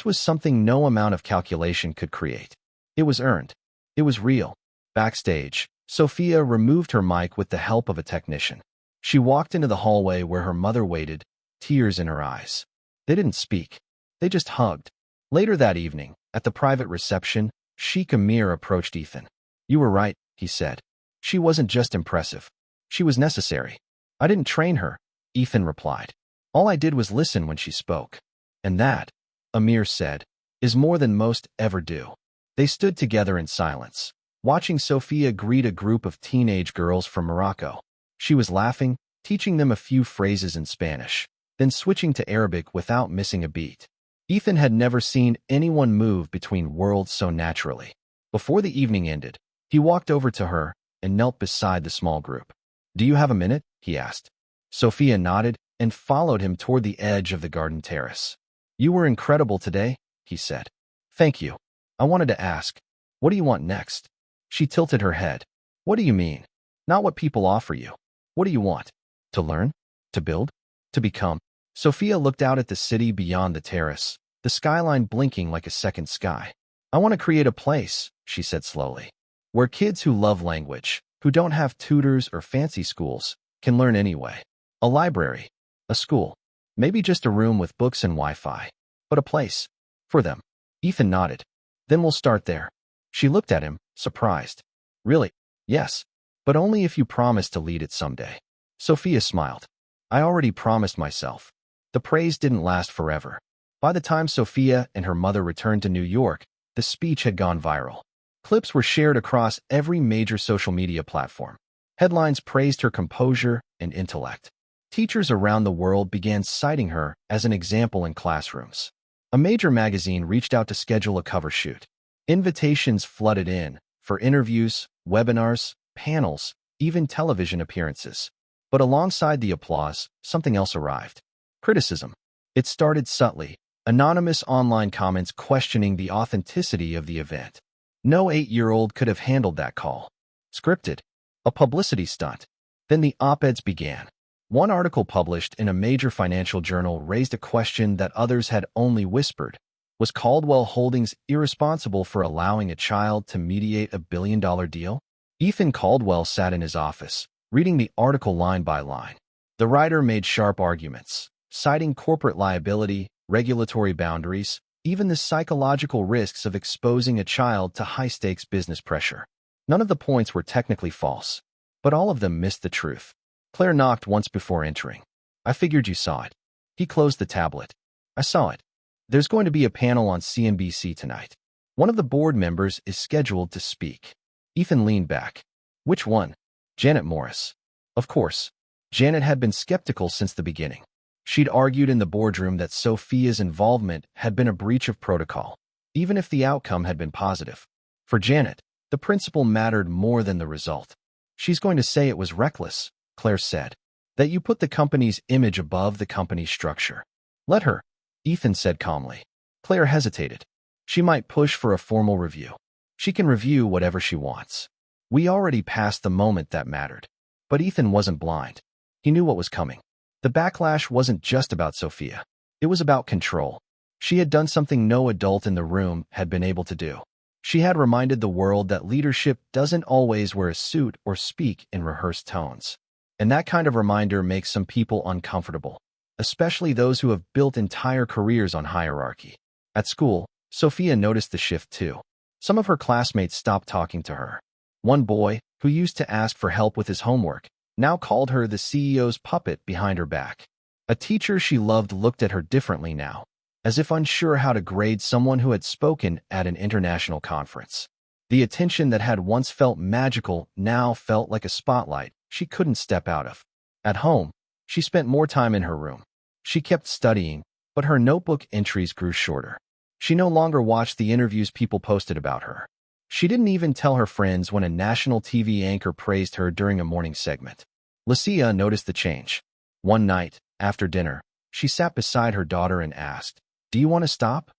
was something no amount of calculation could create. It was earned. It was real. Backstage, Sophia removed her mic with the help of a technician. She walked into the hallway where her mother waited, tears in her eyes. They didn't speak. They just hugged. Later that evening, at the private reception, Sheikh Amir approached Ethan. "You were right," he said. "She wasn't just impressive. She was necessary. I didn't train her, Ethan replied. All I did was listen when she spoke. And that, Amir said, is more than most ever do. They stood together in silence, watching Sophia greet a group of teenage girls from Morocco. She was laughing, teaching them a few phrases in Spanish, then switching to Arabic without missing a beat. Ethan had never seen anyone move between worlds so naturally. Before the evening ended, he walked over to her and knelt beside the small group. Do you have a minute? He asked. Sophia nodded and followed him toward the edge of the garden terrace. You were incredible today, he said. Thank you. I wanted to ask, what do you want next? She tilted her head. What do you mean? Not what people offer you. What do you want? To learn? To build? To become? Sophia looked out at the city beyond the terrace, the skyline blinking like a second sky. I want to create a place, she said slowly, where kids who love language, who don't have tutors or fancy schools, can learn anyway. A library, a school, maybe just a room with books and Wi-Fi, but a place for them. Ethan nodded. Then we'll start there. She looked at him, surprised. Really? Yes, but only if you promise to lead it someday. Sophia smiled. I already promised myself. The praise didn't last forever. By the time Sophia and her mother returned to New York, the speech had gone viral. Clips were shared across every major social media platform. Headlines praised her composure and intellect. Teachers around the world began citing her as an example in classrooms. A major magazine reached out to schedule a cover shoot. Invitations flooded in for interviews, webinars, panels, even television appearances. But alongside the applause, something else arrived. Criticism. It started subtly, anonymous online comments questioning the authenticity of the event. No 8-year-old could have handled that call. Scripted. A publicity stunt. Then the op-eds began. One article published in a major financial journal raised a question that others had only whispered. Was Caldwell Holdings irresponsible for allowing a child to mediate a billion-dollar deal? Ethan Caldwell sat in his office, reading the article line by line. The writer made sharp arguments, citing corporate liability, regulatory boundaries, even the psychological risks of exposing a child to high-stakes business pressure. None of the points were technically false, but all of them missed the truth. Claire knocked once before entering. I figured you saw it. He closed the tablet. I saw it. There's going to be a panel on CNBC tonight. One of the board members is scheduled to speak. Ethan leaned back. Which one? Janet Morris. Of course. Janet had been skeptical since the beginning. She'd argued in the boardroom that Sophia's involvement had been a breach of protocol, even if the outcome had been positive. For Janet, the principle mattered more than the result. She's going to say it was reckless, Claire said, that you put the company's image above the company's structure. Let her, Ethan said calmly. Claire hesitated. She might push for a formal review. She can review whatever she wants. We already passed the moment that mattered. But Ethan wasn't blind. He knew what was coming. The backlash wasn't just about Sophia. It was about control. She had done something no adult in the room had been able to do. She had reminded the world that leadership doesn't always wear a suit or speak in rehearsed tones. And that kind of reminder makes some people uncomfortable, especially those who have built entire careers on hierarchy. At school, Sophia noticed the shift too. Some of her classmates stopped talking to her. One boy, who used to ask for help with his homework, now called her the CEO's puppet behind her back. A teacher she loved looked at her differently now, as if unsure how to grade someone who had spoken at an international conference. The attention that had once felt magical now felt like a spotlight she couldn't step out of. At home, she spent more time in her room. She kept studying, but her notebook entries grew shorter. She no longer watched the interviews people posted about her. She didn't even tell her friends when a national TV anchor praised her during a morning segment. Lucia noticed the change. One night, after dinner, she sat beside her daughter and asked, "Do you want to stop?"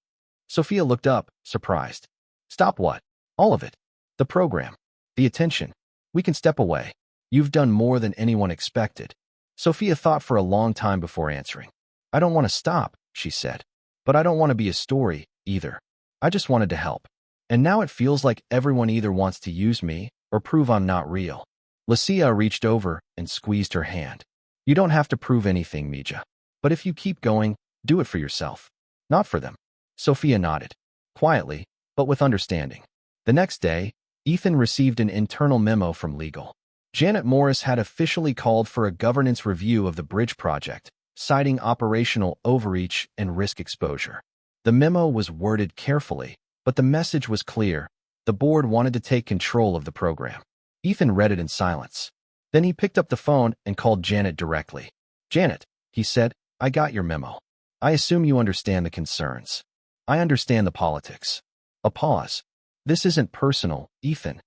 Sophia looked up, surprised. "Stop what?" "All of it. The program. The attention. We can step away. You've done more than anyone expected." Sophia thought for a long time before answering. "I don't want to stop," she said. "But I don't want to be a story, either. I just wanted to help. And now it feels like everyone either wants to use me or prove I'm not real." Lucia reached over and squeezed her hand. "You don't have to prove anything, Mija. But if you keep going, do it for yourself. Not for them." Sophia nodded, quietly, but with understanding. The next day, Ethan received an internal memo from legal. Janet Morris had officially called for a governance review of the bridge project, citing operational overreach and risk exposure. The memo was worded carefully, but the message was clear. The board wanted to take control of the program. Ethan read it in silence. Then he picked up the phone and called Janet directly. "Janet," he said, "I got your memo. I assume you understand the concerns. I understand the politics." A pause. "This isn't personal, Ethan."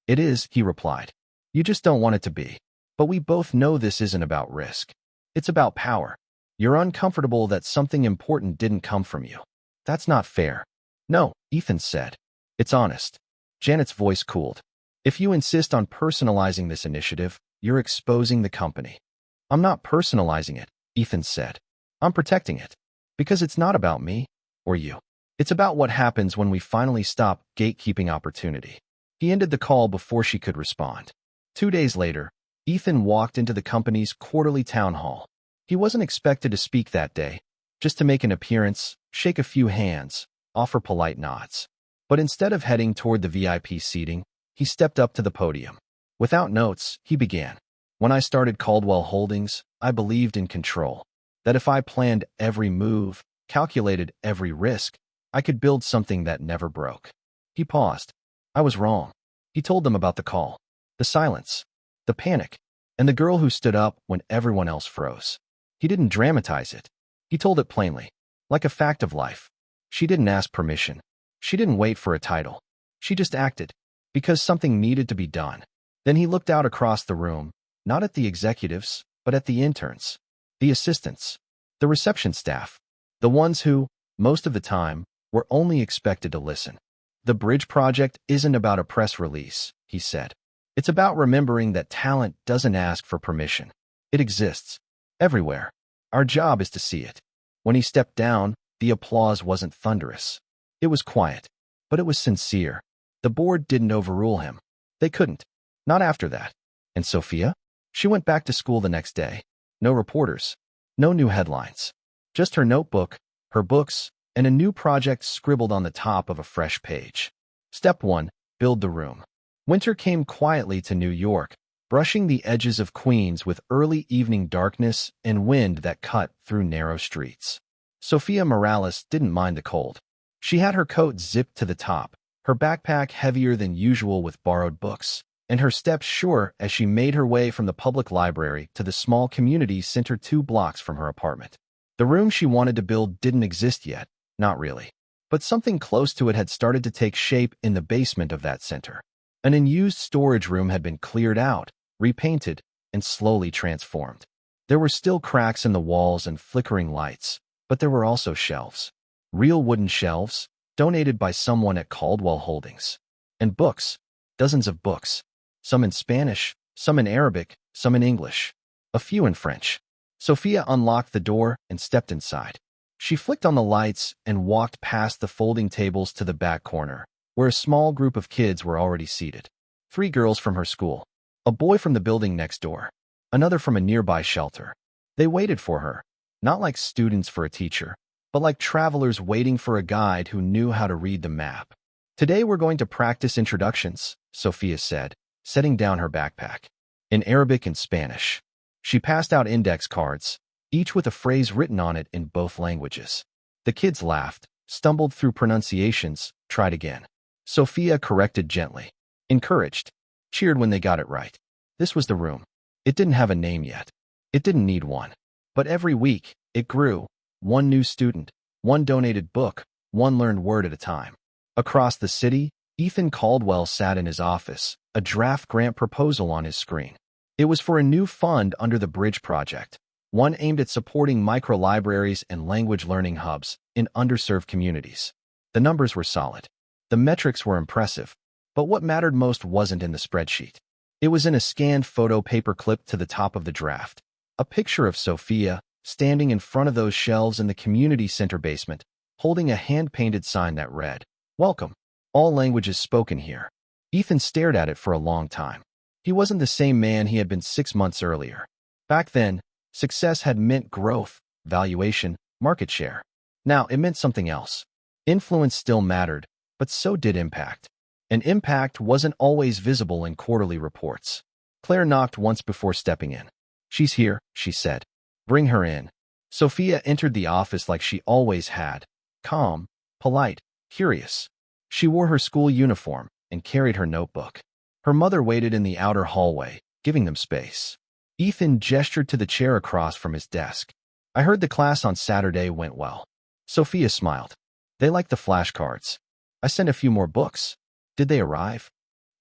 "It is," he replied. "You just don't want it to be. But we both know this isn't about risk. It's about power. You're uncomfortable that something important didn't come from you. That's not fair." "No," Ethan said. "It's honest." Janet's voice cooled. "If you insist on personalizing this initiative, you're exposing the company." "I'm not personalizing it," Ethan said. "I'm protecting it. Because it's not about me or you. It's about what happens when we finally stop gatekeeping opportunity." He ended the call before she could respond. 2 days later, Ethan walked into the company's quarterly town hall. He wasn't expected to speak that day, just to make an appearance, shake a few hands, offer polite nods. But instead of heading toward the VIP seating, he stepped up to the podium. Without notes, he began. "When I started Caldwell Holdings, I believed in control. That if I planned every move, calculated every risk, I could build something that never broke." He paused. "I was wrong." He told them about the call, the silence, the panic, and the girl who stood up when everyone else froze. He didn't dramatize it. He told it plainly, like a fact of life. She didn't ask permission. She didn't wait for a title. She just acted, because something needed to be done. Then he looked out across the room, not at the executives, but at the interns, the assistants, the reception staff, the ones who, most of the time, were only expected to listen. "The bridge project isn't about a press release," he said. "It's about remembering that talent doesn't ask for permission. It exists, everywhere. Our job is to see it." When he stepped down, the applause wasn't thunderous. It was quiet, but it was sincere. The board didn't overrule him. They couldn't. Not after that. And Sophia? She went back to school the next day. No reporters. No new headlines. Just her notebook, her books, and a new project scribbled on the top of a fresh page. Step 1. Build the room. Winter came quietly to New York, brushing the edges of Queens with early evening darkness and wind that cut through narrow streets. Sophia Morales didn't mind the cold. She had her coat zipped to the top, her backpack heavier than usual with borrowed books, and her steps sure as she made her way from the public library to the small community center 2 blocks from her apartment. The room she wanted to build didn't exist yet, not really. But something close to it had started to take shape in the basement of that center. An unused storage room had been cleared out, repainted, and slowly transformed. There were still cracks in the walls and flickering lights, but there were also shelves. Real wooden shelves, donated by someone at Caldwell Holdings. And books, dozens of books. Some in Spanish, some in Arabic, some in English. A few in French. Sophia unlocked the door and stepped inside. She flicked on the lights and walked past the folding tables to the back corner, where a small group of kids were already seated. 3 girls from her school. A boy from the building next door. Another from a nearby shelter. They waited for her, not like students for a teacher, but like travelers waiting for a guide who knew how to read the map. "Today we're going to practice introductions," Sophia said, setting down her backpack. "In Arabic and Spanish." She passed out index cards, each with a phrase written on it in both languages. The kids laughed, stumbled through pronunciations, tried again. Sophia corrected gently, encouraged, cheered when they got it right. This was the room. It didn't have a name yet. It didn't need one. But every week, it grew. 1 new student, 1 donated book, 1 learned word at a time. Across the city, Ethan Caldwell sat in his office, a draft grant proposal on his screen. It was for a new fund under the Bridge Project, one aimed at supporting micro-libraries and language learning hubs in underserved communities. The numbers were solid. The metrics were impressive. But what mattered most wasn't in the spreadsheet. It was in a scanned photo paper clipped to the top of the draft. A picture of Sophia, standing in front of those shelves in the community center basement, holding a hand-painted sign that read, "Welcome. All languages spoken here." Ethan stared at it for a long time. He wasn't the same man he had been 6 months earlier. Back then, success had meant growth, valuation, market share. Now it meant something else. Influence still mattered, but so did impact. And impact wasn't always visible in quarterly reports. Claire knocked once before stepping in. "She's here," she said. "Bring her in." Sophia entered the office like she always had, calm, polite, curious. She wore her school uniform and carried her notebook. Her mother waited in the outer hallway, giving them space. Ethan gestured to the chair across from his desk. "I heard the class on Saturday went well." Sophia smiled. "They liked the flashcards. I sent a few more books. Did they arrive?"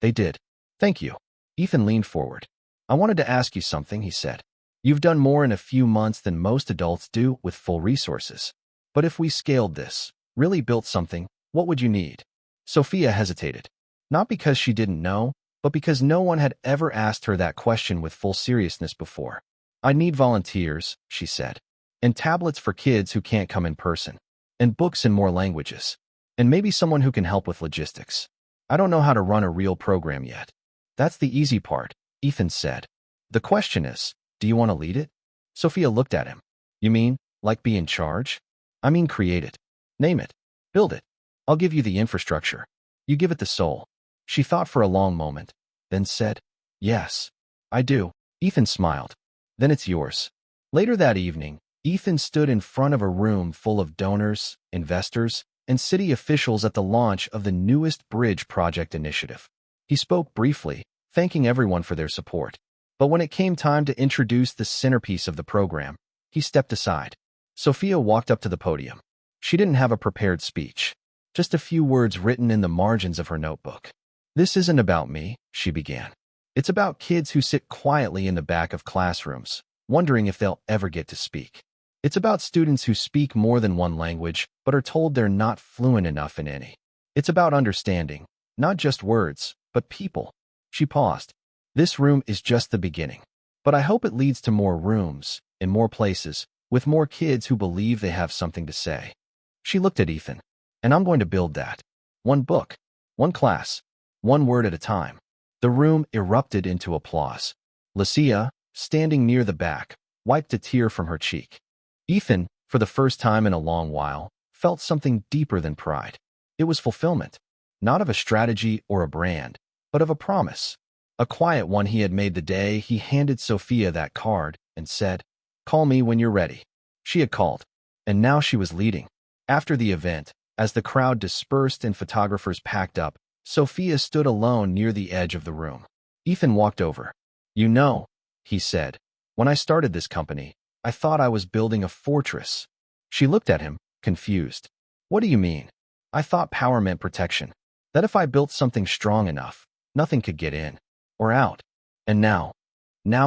"They did. Thank you." Ethan leaned forward. "I wanted to ask you something," he said. "You've done more in a few months than most adults do with full resources. But if we scaled this, really built something, what would you need?" Sophia hesitated. Not because she didn't know, but because no one had ever asked her that question with full seriousness before. "I need volunteers," she said. "And tablets for kids who can't come in person. And books in more languages. And maybe someone who can help with logistics. I don't know how to run a real program yet." "That's the easy part," Ethan said. "The question is, do you want to lead it?" Sophia looked at him. "You mean, like be in charge?" "I mean create it. Name it. Build it. I'll give you the infrastructure. You give it the soul." She thought for a long moment, then said, "Yes, I do." Ethan smiled. "Then it's yours." Later that evening, Ethan stood in front of a room full of donors, investors, and city officials at the launch of the newest bridge project initiative. He spoke briefly, thanking everyone for their support. But when it came time to introduce the centerpiece of the program, he stepped aside. Sophia walked up to the podium. She didn't have a prepared speech, just a few words written in the margins of her notebook. "This isn't about me," she began. "It's about kids who sit quietly in the back of classrooms, wondering if they'll ever get to speak. It's about students who speak more than one language, but are told they're not fluent enough in any. It's about understanding, not just words, but people." She paused. "This room is just the beginning. But I hope it leads to more rooms, in more places, with more kids who believe they have something to say." She looked at Ethan. "And I'm going to build that. One book, one class, one word at a time." The room erupted into applause. Lucia, standing near the back, wiped a tear from her cheek. Ethan, for the first time in a long while, felt something deeper than pride. It was fulfillment, not of a strategy or a brand, but of a promise. A quiet one he had made the day he handed Sophia that card and said, "Call me when you're ready." She had called, and now she was leading. After the event, as the crowd dispersed and photographers packed up, Sophia stood alone near the edge of the room. Ethan walked over. "You know," he said, "when I started this company, I thought I was building a fortress." She looked at him, confused. "What do you mean?" "I thought power meant protection. That if I built something strong enough, nothing could get in. Or out. And now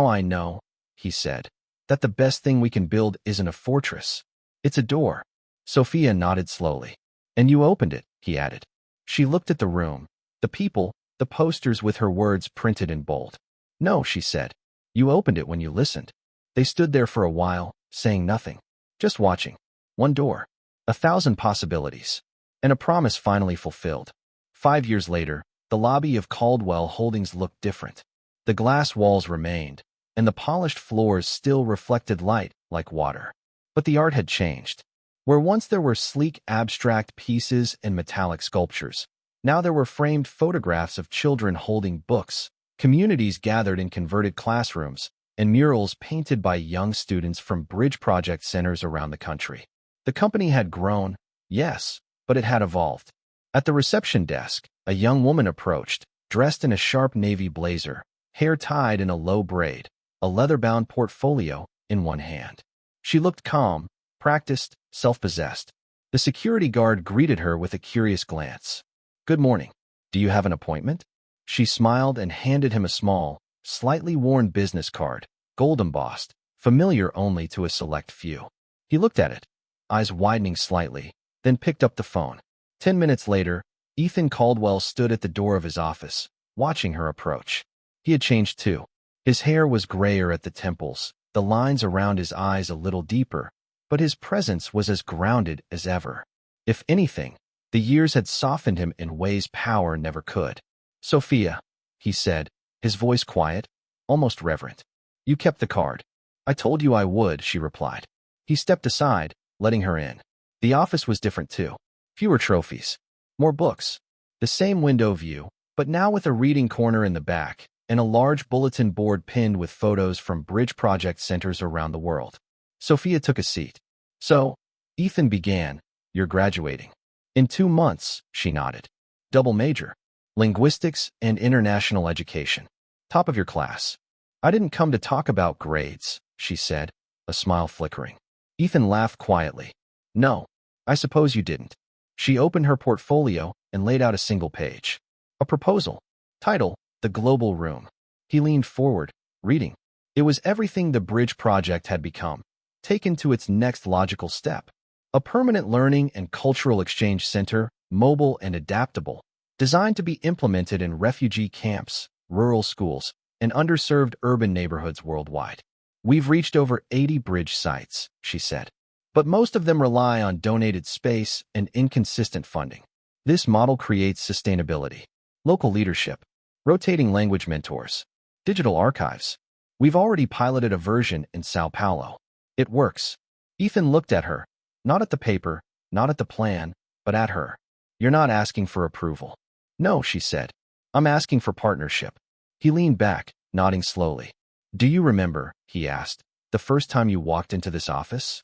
I know," he said, "that the best thing we can build isn't a fortress. It's a door." Sophia nodded slowly. "And you opened it," he added. She looked at the room, the people, the posters with her words printed in bold. "No," she said. "You opened it when you listened." They stood there for a while, saying nothing, just watching. One door, 1,000 possibilities, and a promise finally fulfilled. 5 years later, the lobby of Caldwell Holdings looked different. The glass walls remained, and the polished floors still reflected light like water. But the art had changed. Where once there were sleek abstract pieces and metallic sculptures, now there were framed photographs of children holding books, communities gathered in converted classrooms, and murals painted by young students from bridge project centers around the country. The company had grown, yes, but it had evolved. At the reception desk, a young woman approached, dressed in a sharp navy blazer, hair tied in a low braid, a leather-bound portfolio in one hand. She looked calm, practiced, self-possessed. The security guard greeted her with a curious glance. "Good morning. Do you have an appointment?" She smiled and handed him a small, slightly worn business card, gold-embossed, familiar only to a select few. He looked at it, eyes widening slightly, then picked up the phone. 10 minutes later, Ethan Caldwell stood at the door of his office, watching her approach. He had changed too. His hair was grayer at the temples, the lines around his eyes a little deeper, but his presence was as grounded as ever. If anything, the years had softened him in ways power never could. "Sophia," he said, his voice quiet, almost reverent. "You kept the card." "I told you I would," she replied. He stepped aside, letting her in. The office was different too. Fewer trophies. More books. The same window view, but now with a reading corner in the back, and a large bulletin board pinned with photos from bridge project centers around the world. Sophia took a seat. So, Ethan began, "You're graduating." "In 2 months," she nodded. "Double major. Linguistics and international education. Top of your class." "I didn't come to talk about grades," she said, a smile flickering. Ethan laughed quietly. "No, I suppose you didn't." She opened her portfolio and laid out a single page. A proposal. Title, "The Global Room." He leaned forward, reading. It was everything the bridge project had become, taken to its next logical step. A permanent learning and cultural exchange center, mobile and adaptable, designed to be implemented in refugee camps, rural schools, and underserved urban neighborhoods worldwide. "We've reached over 80 bridge sites," she said, "but most of them rely on donated space and inconsistent funding. This model creates sustainability, local leadership, rotating language mentors, digital archives. We've already piloted a version in Sao Paulo. It works." Ethan looked at her, not at the paper, not at the plan, but at her. "You're not asking for approval." "No," she said. "I'm asking for partnership." He leaned back, nodding slowly. "Do you remember," he asked, "the first time you walked into this office?"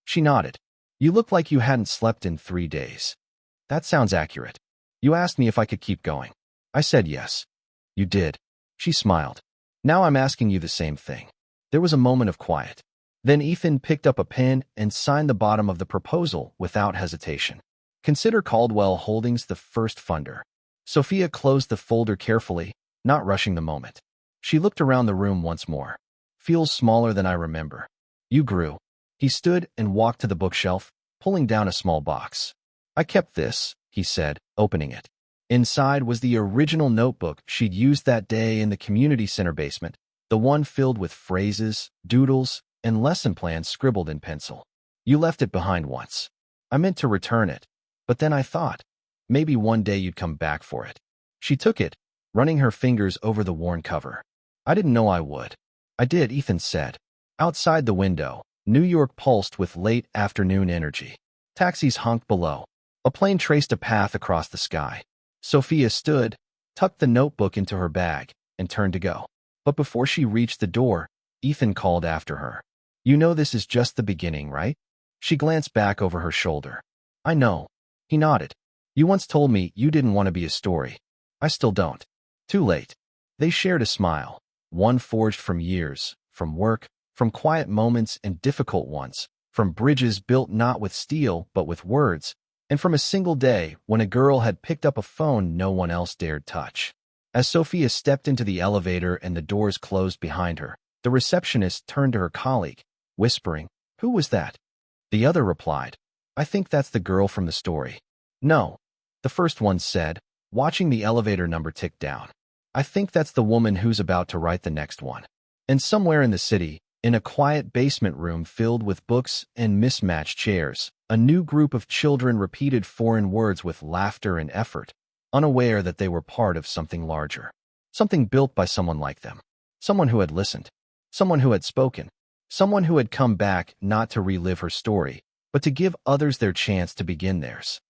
She nodded. "You looked like you hadn't slept in 3 days." "That sounds accurate. You asked me if I could keep going. I said yes." "You did." She smiled. "Now I'm asking you the same thing." There was a moment of quiet. Then Ethan picked up a pen and signed the bottom of the proposal without hesitation. "Consider Caldwell Holdings the first funder." Sophia closed the folder carefully, not rushing the moment. She looked around the room once more. "Feels smaller than I remember." "You grew." He stood and walked to the bookshelf, pulling down a small box. "I kept this," he said, opening it. Inside was the original notebook she'd used that day in the community center basement, the one filled with phrases, doodles, and lesson plans scribbled in pencil. "You left it behind once. I meant to return it, but then I thought, maybe one day you'd come back for it." She took it, running her fingers over the worn cover. "I didn't know I would." "I did," Ethan said. Outside the window, New York pulsed with late afternoon energy. Taxis honked below. A plane traced a path across the sky. Sophia stood, tucked the notebook into her bag, and turned to go. But before she reached the door, Ethan called after her. "You know this is just the beginning, right?" She glanced back over her shoulder. "I know." He nodded. "You once told me you didn't want to be a story. I still don't." "Too late." They shared a smile, one forged from years, from work, from quiet moments and difficult ones, from bridges built not with steel but with words, and from a single day when a girl had picked up a phone no one else dared touch. As Sophia stepped into the elevator and the doors closed behind her, the receptionist turned to her colleague, whispering, "Who was that?" The other replied, "I think that's the girl from the story." "No," the first one said, watching the elevator number tick down. "I think that's the woman who's about to write the next one." And somewhere in the city, in a quiet basement room filled with books and mismatched chairs, a new group of children repeated foreign words with laughter and effort, unaware that they were part of something larger. Something built by someone like them. Someone who had listened. Someone who had spoken. Someone who had come back not to relive her story, but to give others their chance to begin theirs.